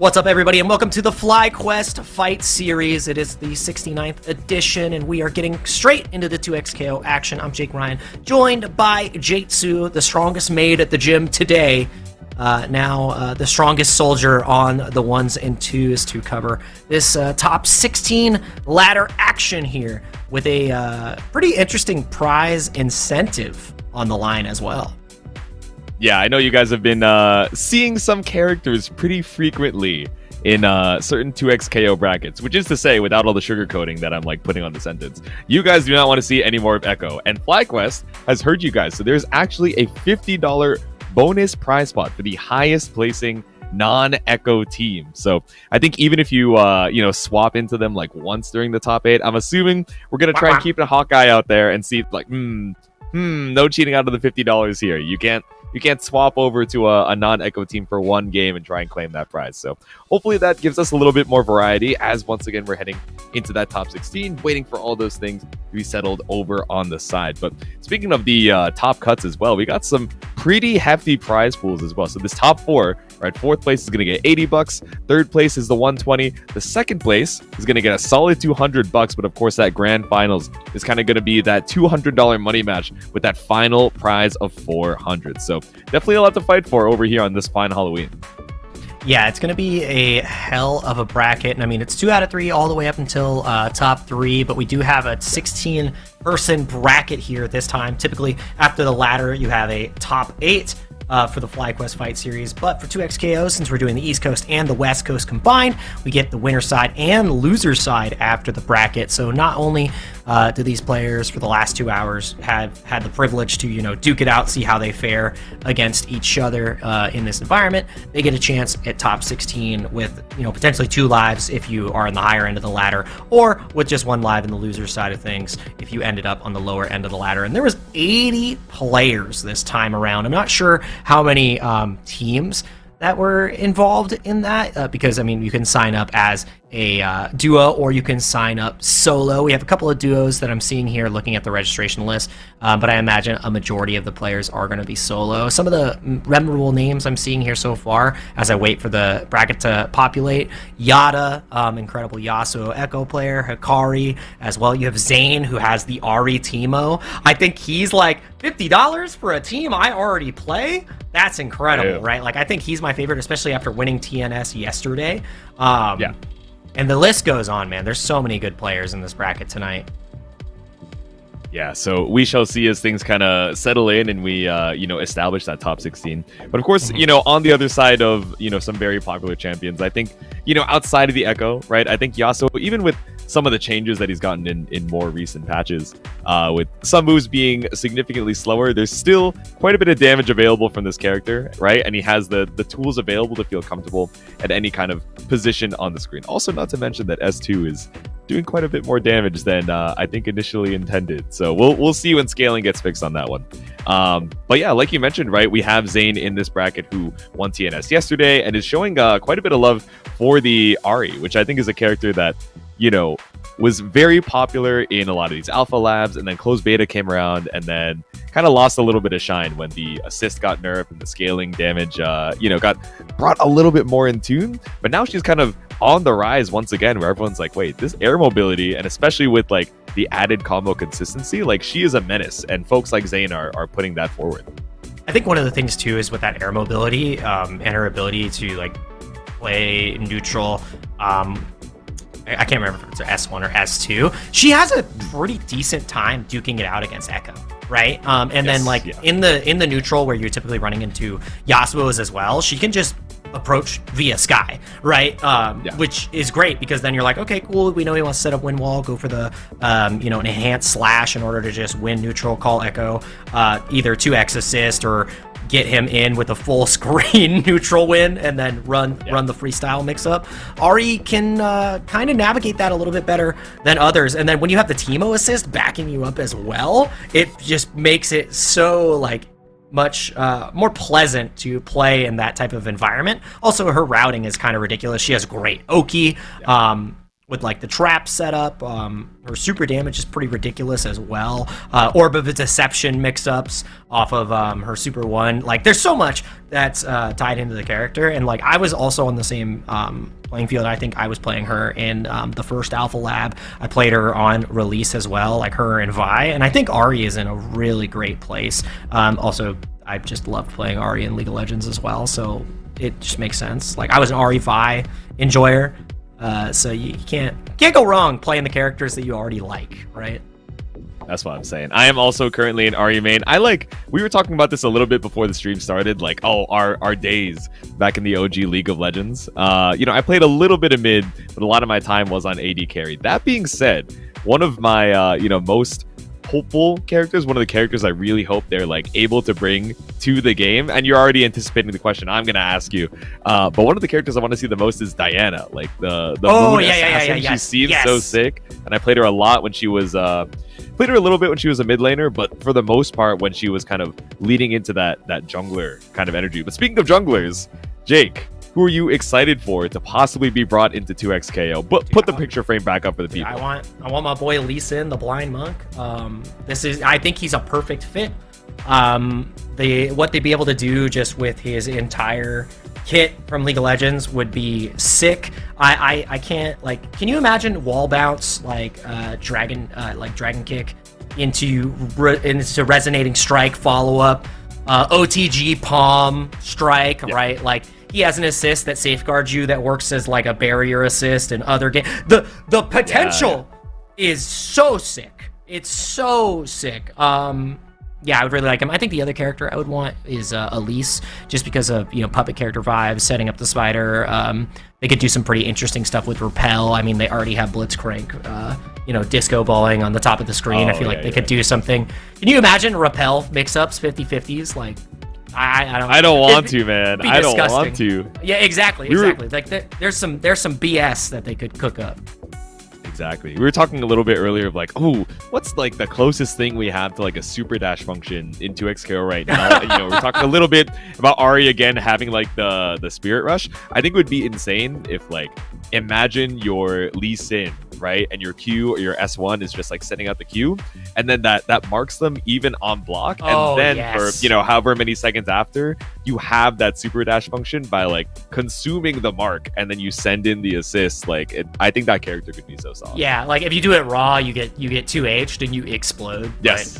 What's up, everybody, and welcome to the FlyQuest Fight Series. It is the 69th edition, and we are getting straight into the 2xKO action. I'm Jake Ryan, joined by Jatsu, the strongest maid at the gym today. Now the strongest soldier on the 1s and 2s to cover this top 16 ladder action here with a pretty interesting prize incentive on the line as well. Yeah, I know you guys have been seeing some characters pretty frequently in certain 2xKO brackets, which is to say, without all the sugarcoating that I'm like putting on the sentence, you guys do not want to see any more of Echo. And FlyQuest has heard you guys, so there's actually a $50 bonus prize spot for the highest placing non-Echo team. So I think even if you swap into them like once during the top 8, I'm assuming we're gonna try and keep a Hawkeye out there and see like no cheating out of the $50 here. You can't swap over to a non-Echo team for one game and try and claim that prize. So hopefully that gives us a little bit more variety as once again we're heading into that top 16, waiting for all those things to be settled over on the side. But speaking of the top cuts as well, we got some pretty hefty prize pools as well. So this top 4, right, 4th place is going to get $80, 3rd place is the 120, the 2nd place is going to get a solid $200, but of course that grand finals is kind of going to be that $200 money match with that final prize of $400. So definitely a lot to fight for over here on this fine Halloween. Yeah, it's going to be a hell of a bracket. And I mean, it's 2 out of 3 all the way up until top 3, but we do have a 16-person bracket here this time. Typically, after the ladder, you have a top 8 for the FlyQuest Fight Series. But for 2xKO, since we're doing the East Coast and the West Coast combined, we get the winner side and loser side after the bracket. So not only do these players for the last 2 hours have had the privilege to, duke it out, see how they fare against each other in this environment, they get a chance at top 16 with, potentially 2 lives if you are on the higher end of the ladder, or with just 1 live in the loser side of things if you ended up on the lower end of the ladder. And there was 80 players this time around. I'm not sure how many teams that were involved in that because I mean you can sign up as a duo or you can sign up solo. We have a couple of duos that I'm seeing here looking at the registration list, but I imagine a majority of the players are going to be solo. Some of the memorable names I'm seeing here so far as I wait for the bracket to populate: Yada, incredible Yasuo Echo player, Hikari as well. You have Zane, who has the Ari Teemo. I think he's like $50 for a team I already play. That's incredible, right? Like I think he's my favorite, especially after winning TNS yesterday. Yeah. And the list goes on, man. There's so many good players in this bracket tonight. Yeah, so we shall see as things kind of settle in and we, establish that top 16. But of course, on the other side of, some very popular champions, I think, outside of the Echo, right? I think Yasuo, even with some of the changes that he's gotten in more recent patches, with some moves being significantly slower, there's still quite a bit of damage available from this character, right? And he has the tools available to feel comfortable at any kind of position on the screen. Also, not to mention that S2 is doing quite a bit more damage than I think initially intended. So we'll see when scaling gets fixed on that one. But yeah, like you mentioned, right, we have Zane in this bracket who won TNS yesterday and is showing quite a bit of love for the Ari, which I think is a character that, was very popular in a lot of these alpha labs, and then closed beta came around and then kind of lost a little bit of shine when the assist got nerfed and the scaling damage, got brought a little bit more in tune. But now she's kind of on the rise once again, where everyone's like, wait, this air mobility, and especially with like the added combo consistency, like she is a menace, and folks like Zane are putting that forward. I think one of the things too is with that air mobility and her ability to like play neutral. I can't remember if it's S1 or S2. She has a pretty decent time duking it out against Echo, right? And then like in the neutral where you're typically running into Yasuo's as well, she can just approach via Sky, right? Which is great because then you're like, okay, cool. We know he wants to set up wind wall, go for the an enhanced slash in order to just win neutral, call Echo, either 2x assist or get him in with a full screen neutral win and then run the freestyle mix up. Ari can kind of navigate that a little bit better than others. And then when you have the Teemo assist backing you up as well, it just makes it so like much more pleasant to play in that type of environment. Also, her routing is kind of ridiculous. She has great Oki, with like the trap setup. Her super damage is pretty ridiculous as well. Orb of Deception mix-ups off of her super 1. Like there's so much that's tied into the character, and like I was also on the same playing field. I think I was playing her in the first Alpha Lab. I played her on release as well, like her and Vi, and I think Ari is in a really great place. Also, I just loved playing Ari in League of Legends as well, so it just makes sense. Like I was an Ari Vi enjoyer, so you can't go wrong playing the characters that you already like, right? That's what I'm saying. I am also currently an Ari main. We were talking about this a little bit before the stream started, like, oh, our days back in the OG League of Legends. I played a little bit of mid, but a lot of my time was on AD carry. That being said, one of my, most hopeful characters, one of the characters I really hope they're like able to bring to the game, and you're already anticipating the question I'm gonna ask you, but one of the characters I want to see the most is Diana, like the moon assassin. She seems so sick, and I played her a lot when she was played her a little bit when she was a mid laner, but for the most part when she was kind of leading into that jungler kind of energy. But speaking of junglers, Jake, who are you excited for to possibly be brought into 2XKO? But put the picture frame back up for the people. I want my boy Lee Sin, the blind monk. I think he's a perfect fit. What they'd be able to do just with his entire kit from League of Legends would be sick. I can't, like, can you imagine wall bounce like dragon kick into resonating strike follow up, OTG palm strike, right? Like he has an assist that safeguards you that works as like a barrier assist and other game. The potential is so sick. It's so sick. Yeah, I would really like him. I think the other character I would want is Elise, just because of puppet character vibes, setting up the spider. They could do some pretty interesting stuff with Repel. I mean, they already have Blitzcrank, disco balling on the top of the screen. I feel like they could do something. Can you imagine Repel mix-ups, 50-50s? Like, I don't want to, man. I don't want to. Yeah, exactly. Like, there's some BS that they could cook up. Exactly. We were talking a little bit earlier of like, oh, what's like the closest thing we have to like a super dash function in 2XKO right now? We're talking a little bit about Ari again having like the spirit rush. I think it would be insane if like, imagine your Lee Sin, right? And your Q or your S1 is just like setting out the Q, and then that marks them even on block. And then for however many seconds after, you have that super dash function by like consuming the mark, and then you send in the assist. Like I think that character could be so solid. Yeah, like if you do it raw, you get 2H'd and you explode. Yes.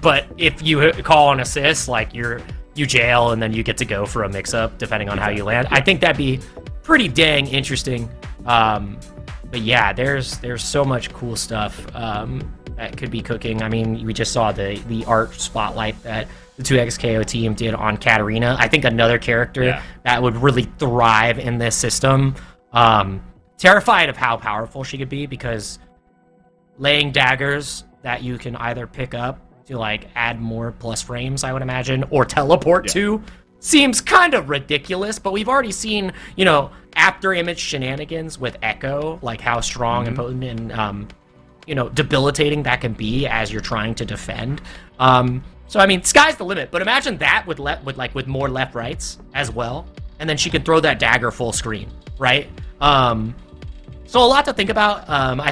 But if you call an assist, like you jail and then you get to go for a mix-up depending on how you land. I think that'd be pretty dang interesting. But yeah, there's so much cool stuff that could be cooking. I mean, we just saw the art spotlight that the 2XKO team did on Katarina. I think another character that would really thrive in this system. Terrified of how powerful she could be, because laying daggers that you can either pick up to like add more plus frames, I would imagine, or teleport to, seems kind of ridiculous. But we've already seen, after image shenanigans with Echo, like how strong and potent and debilitating that can be as you're trying to defend. So I mean, sky's the limit. But imagine that with more left rights as well, and then she can throw that dagger full screen, right? So a lot to think about. I think